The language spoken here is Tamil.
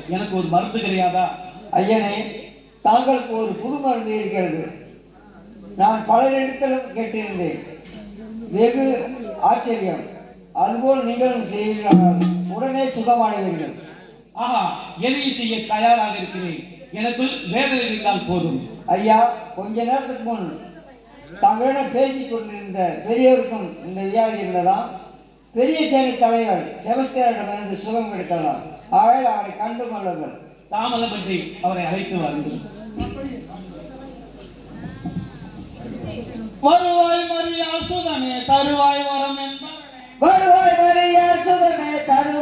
எனக்கு ஒரு மருந்து கிடையாதா? ஐயனே, தாங்களுக்கு ஒரு புது மருந்து இருக்கிறது. நான் பலரிடத்திலும் கேட்டிருந்தேன். வெகு ஆச்சரியம். அதுபோல் நீங்களும் செய்கிறார்கள், உடனே சுகமானவர்கள். ஆஹா, எதையும் செய்ய தயாராக இருக்கிறேன். எனக்குள் வேதனை இருந்தால் போதும். ஐயா, கொஞ்ச நேரத்துக்கு முன் தாங்களிடம் பேசிக் கொண்டிருந்த பெரியவருக்கும் இந்த வியாதி இருந்ததாம். பெரிய சேனை தலைவர் செபஸ்தியரிடமிருந்து சுகம் கிடைக்கலாம். ஆகையால் அவரை கண்டு கொள்ளுங்கள். தாமதமின்றி அவரை அழைத்து வாருங்கள். வருவாய் மரியா சுதனே தருவாய் வரம் என்பார். வருவாய் மரியா சுதனே தருவாய்